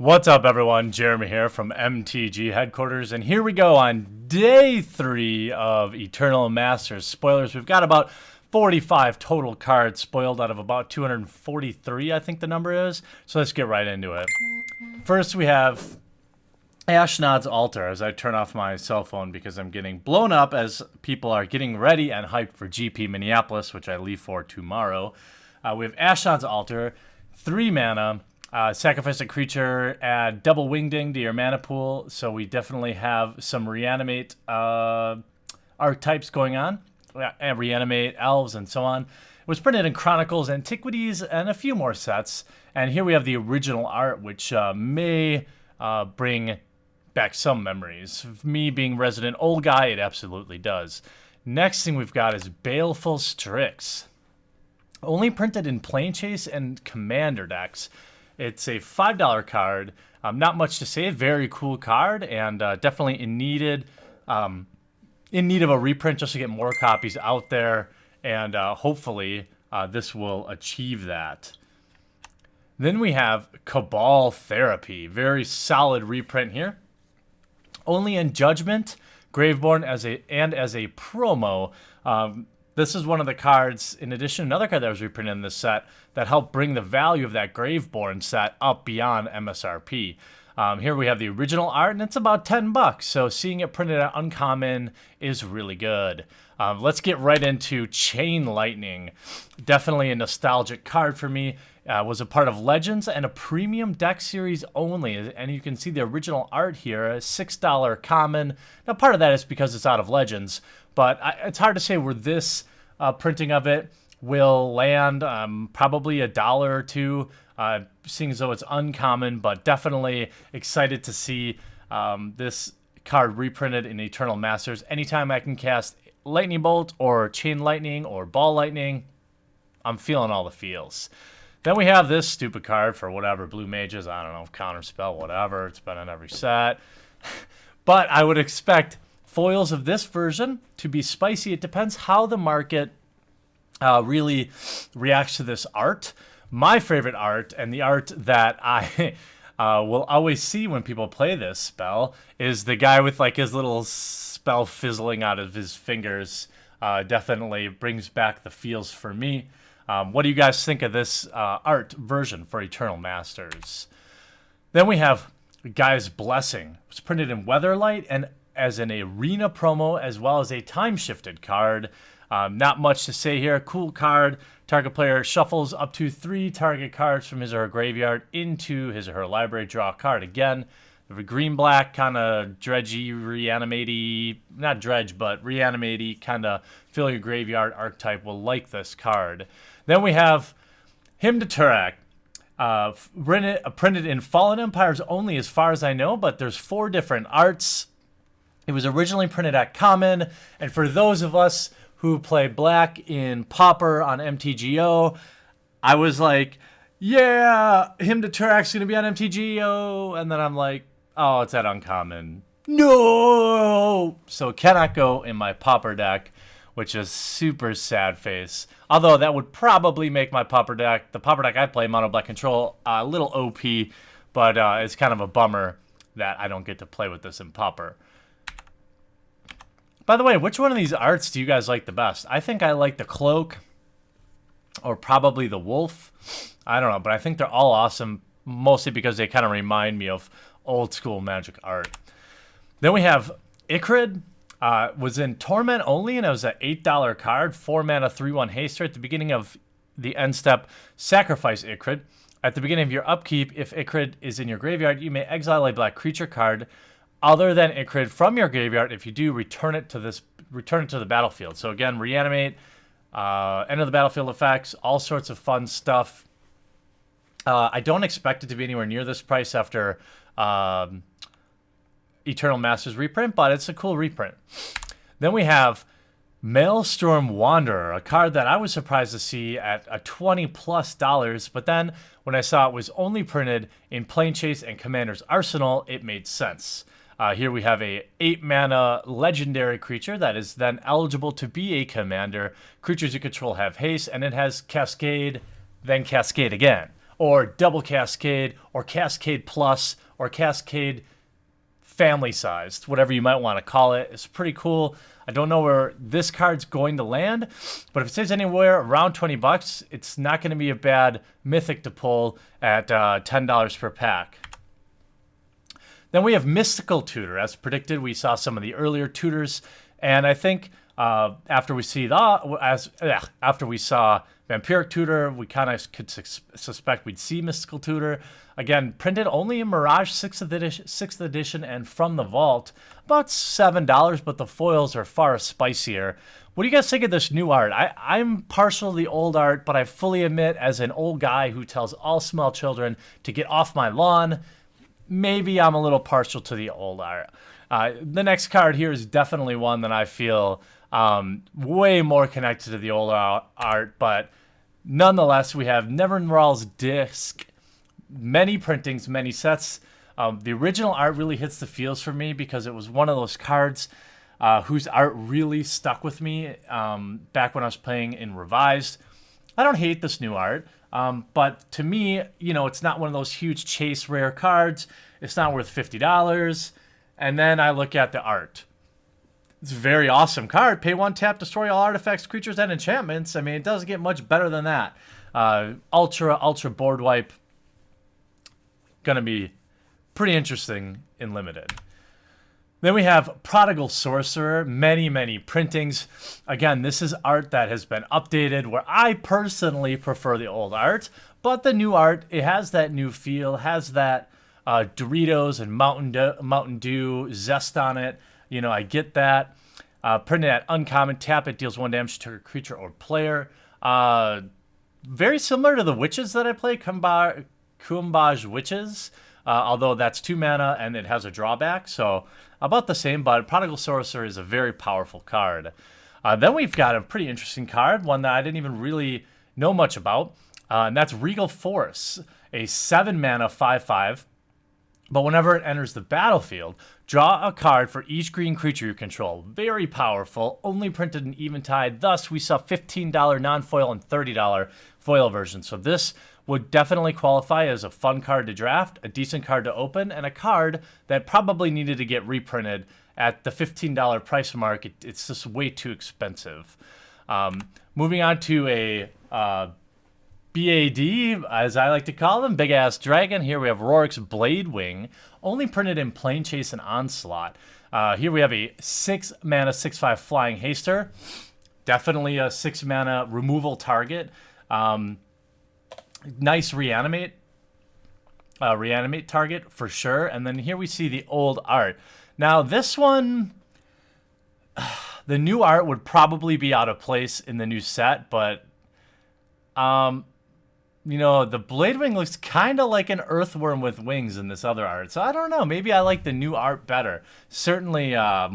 What's up, everyone? Jeremy here from MTG headquarters, and here we go on day 3 of Eternal Masters spoilers. We've got about 45 total cards spoiled out of about 243, I think the number is. So let's get right into it. First, we have Ashnod's Altar, as I turn off my cell phone because I'm getting blown up as people are getting ready and hyped for GP Minneapolis, which I leave for tomorrow. We have Ashnod's Altar, 3 mana. Sacrifice a creature, add double Wingding to your mana pool, so we definitely have some reanimate archetypes going on, and reanimate elves and so on. It was printed in Chronicles, Antiquities, and a few more sets, and here we have the original art, which may bring back some memories. Of me being resident old guy, it absolutely does. Next thing we've got is Baleful Strix. Only printed in Planechase and Commander decks. It's a $5 card. Not much to say. Very cool card, and definitely in need of a reprint just to get more copies out there. And hopefully this will achieve that. Then we have Cabal Therapy. Very solid reprint here. Only in Judgment, Graveborn as a promo. This is one of the cards, in addition to another card that was reprinted in this set, that helped bring the value of that Graveborn set up beyond MSRP. Here we have the original art, and it's about $10, so seeing it printed at Uncommon is really good. Let's get right into Chain Lightning. Definitely a nostalgic card for me. Was a part of Legends and a premium deck series only, and you can see the original art here, a $6 common. Now part of that is because it's out of Legends, but it's hard to say where this printing of it will land. Probably $1 or $2, seeing as though it's uncommon, but definitely excited to see this card reprinted in Eternal Masters. Anytime I can cast Lightning Bolt or Chain Lightning or Ball Lightning, I'm feeling all the feels. Then we have this stupid card for whatever, Blue Mages, I don't know, Counterspell, whatever. It's been in every set. But I would expect foils of this version to be spicy. It depends how the market really reacts to this art. My favorite art, and the art that I will always see when people play this spell, is the guy with like his little spell fizzling out of his fingers. Definitely brings back the feels for me. What do you guys think of this art version for Eternal Masters? Then we have Guy's Blessing. It's printed in Weatherlight and as an arena promo, as well as a time-shifted card. Not much to say here. Cool card. Target player shuffles up to 3 target cards from his or her graveyard into his or her library. Draw a card again. The green-black, kind of dredgy, reanimate-y, not dredge, but reanimate-y, kind of fill your graveyard archetype will like this card. Then we have Hymn to Turak. Printed in Fallen Empires only as far as I know, but there's 4 different arts. It was originally printed at Common, and for those of us who play Black in Pauper on MTGO, I was like, yeah, Hymn to Turak's going to be on MTGO, and then I'm like, oh, it's at Uncommon. No! So cannot go in my Pauper deck, which is super sad face. Although that would probably make my Pauper deck, the Pauper deck I play, Mono Black Control, a little OP, but it's kind of a bummer that I don't get to play with this in Pauper. By the way, which one of these arts do you guys like the best? I think I like the Cloak, or probably the Wolf. I don't know, but I think they're all awesome, mostly because they kind of remind me of old school Magic art. Then we have Icrid. Was in Torment only, and it was an $8 card, 4 mana, 3/1 haster. At the beginning of the end step, sacrifice Icrid. At the beginning of your upkeep, if Icrid is in your graveyard, you may exile a black creature card other than Icrid from your graveyard. If you do, return it to the battlefield. So again, reanimate, enter the battlefield effects, all sorts of fun stuff. I don't expect it to be anywhere near this price after Eternal Masters reprint, but it's a cool reprint. Then we have Maelstrom Wanderer, a card that I was surprised to see at a $20+, but then when I saw it was only printed in Planechase and Commander's Arsenal, it made sense. Here we have a 8 mana legendary creature that is then eligible to be a commander. Creatures you control have haste, and it has Cascade, then Cascade again. or Double Cascade, or Cascade Plus, or Cascade family sized, whatever you might want to call it. It's pretty cool. I don't know where this card's going to land, but if it stays anywhere around 20 bucks, it's not going to be a bad mythic to pull at $10 per pack. Then we have Mystical Tutor. As predicted, we saw some of the earlier tutors, and I think after we saw Vampiric Tutor, we kind of could suspect we'd see Mystical Tutor. Again, printed only in Mirage 6th edition and from the vault. About $7, but the foils are far spicier. What do you guys think of this new art? I'm partial to the old art, but I fully admit, as an old guy who tells all small children to get off my lawn, maybe I'm a little partial to the old art. The next card here is definitely one that I feel way more connected to the old art, but nonetheless, we have Nevermoral's Disc. Many printings, many sets. The original art really hits the feels for me because it was one of those cards whose art really stuck with me back when I was playing in Revised. I don't hate this new art, but to me, you know, it's not one of those huge chase rare cards. It's not worth $50. And then I look at the art. It's a very awesome card. Pay 1 tap, destroy all artifacts, creatures, and enchantments. I mean, it doesn't get much better than that. Ultra board wipe. Going to be pretty interesting in Limited. Then we have Prodigal Sorcerer. Many printings. Again, this is art that has been updated, where I personally prefer the old art, but the new art, it has that new feel, has that Doritos and Mountain Dew zest on it. You know, I get that. Printed at uncommon, tap it, deals 1 damage to a creature or player. Very similar to the witches that I play, Kumbaj Witches, although that's 2 mana and it has a drawback, so about the same, but Prodigal Sorcerer is a very powerful card. Then we've got a pretty interesting card, one that I didn't even really know much about, and that's Regal Force, a 7 mana 5/5. But whenever it enters the battlefield, draw a card for each green creature you control. Very powerful, only printed in Eventide. Thus, we saw $15 non-foil and $30 foil version. So this would definitely qualify as a fun card to draft, a decent card to open, and a card that probably needed to get reprinted at the $15 price mark. It's just way too expensive. Moving on to a BAD, as I like to call them, Big Ass Dragon. Here we have Oryx Bladewing, only printed in Plane Chase and Onslaught. Here we have a 6 mana 6/5 Flying Haster. Definitely a 6 mana removal target. Nice reanimate target for sure. And then here we see the old art. Now this one, the new art would probably be out of place in the new set, but you know, the Bladewing looks kind of like an earthworm with wings in this other art. So I don't know. Maybe I like the new art better. Certainly it's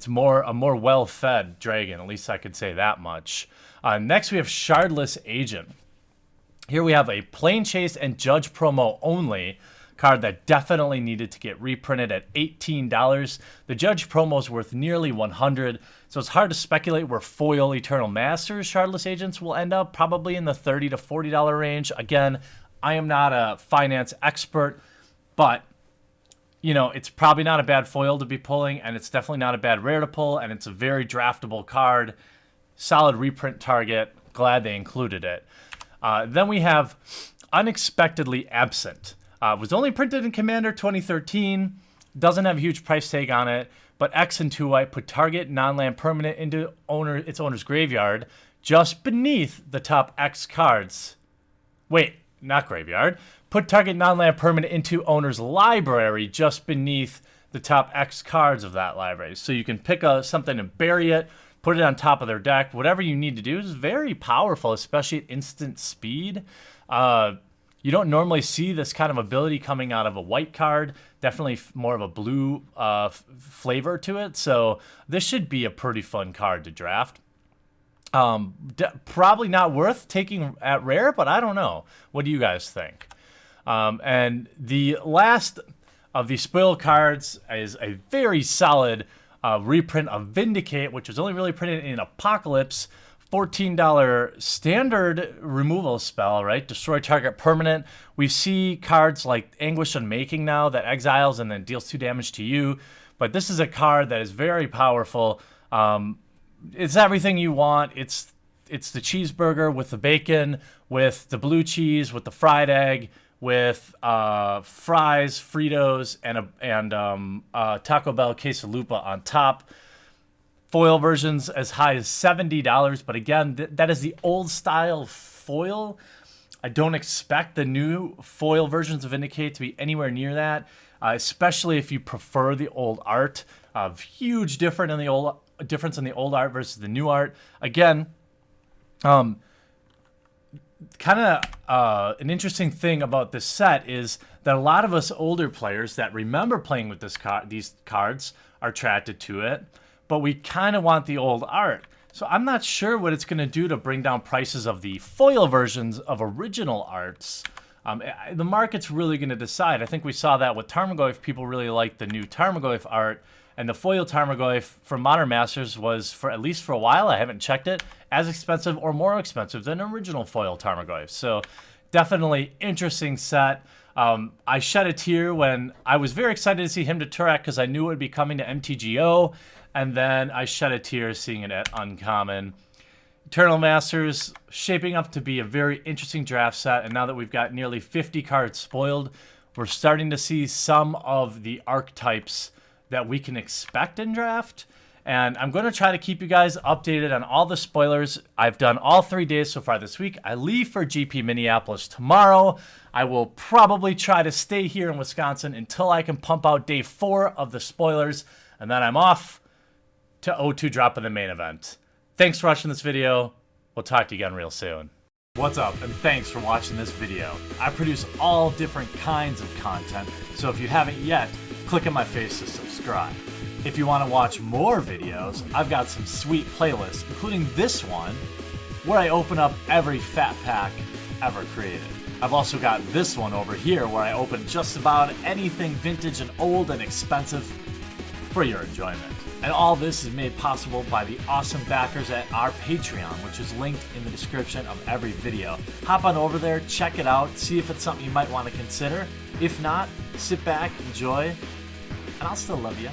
a more well-fed dragon. At least I could say that much. Next, we have Shardless Agent. Here we have a Plane Chase and Judge promo only card that definitely needed to get reprinted at $18. The Judge promo is worth nearly $100, so it's hard to speculate where foil Eternal Masters Shardless Agents will end up, probably in the $30 to $40 range. Again, I am not a finance expert, but you know, it's probably not a bad foil to be pulling, and it's definitely not a bad rare to pull, and it's a very draftable card. Solid reprint target. Glad they included it. Then we have Unexpectedly Absent. Was only printed in Commander 2013. Doesn't have a huge price tag on it, but X and 2 white put target non-land permanent into its owner's graveyard just beneath the top X cards. Wait, not graveyard. Put target non-land permanent into owner's library just beneath the top X cards of that library. So you can pick something and bury it, put it on top of their deck. Whatever you need to do is very powerful, especially at instant speed. You don't normally see this kind of ability coming out of a white card. Definitely more of a blue flavor to it. So this should be a pretty fun card to draft. Probably not worth taking at rare, but I don't know. What do you guys think? And the last of the spoil cards is a very solid reprint of Vindicate, which was only really printed in Apocalypse $14 standard removal spell, right? Destroy target permanent. We see cards like Anguish Unmaking now that exiles and then deals 2 damage to you. But this is a card that is very powerful. It's everything you want. It's the cheeseburger with the bacon, with the blue cheese, with the fried egg, with fries, Fritos, and Taco Bell quesalupa on top. Foil versions as high as $70, but again, that is the old style foil. I don't expect the new foil versions of Vindicate to be anywhere near that, especially if you prefer the old art. Huge difference in the old art versus the new art. Again, kind of an interesting thing about this set is that a lot of us older players that remember playing with these cards are attracted to it, but we kind of want the old art. So I'm not sure what it's going to do to bring down prices of the foil versions of original arts. The market's really going to decide. I think we saw that with Tarmogoyf. People really liked the new Tarmogoyf art, and the foil Tarmogoyf for Modern Masters was, for at least for a while, I haven't checked it, as expensive or more expensive than original foil Tarmogoyf. So definitely interesting set. I shed a tear when I was very excited to see him to Tutor because I knew it would be coming to MTGO. And then I shed a tear seeing it at Uncommon. Eternal Masters shaping up to be a very interesting draft set. And now that we've got nearly 50 cards spoiled, we're starting to see some of the archetypes that we can expect in draft. And I'm going to try to keep you guys updated on all the spoilers. I've done all 3 days so far this week. I leave for GP Minneapolis tomorrow. I will probably try to stay here in Wisconsin until I can pump out day 4 of the spoilers. And then I'm off to O2 drop in the main event. Thanks for watching this video. We'll talk to you again real soon. What's up, and thanks for watching this video. I produce all different kinds of content, so if you haven't yet, click on my face to subscribe. If you want to watch more videos, I've got some sweet playlists, including this one, where I open up every fat pack ever created. I've also got this one over here where I open just about anything vintage and old and expensive for your enjoyment. And all this is made possible by the awesome backers at our Patreon, which is linked in the description of every video. Hop on over there, check it out, see if it's something you might want to consider. If not, sit back, enjoy, and I'll still love you.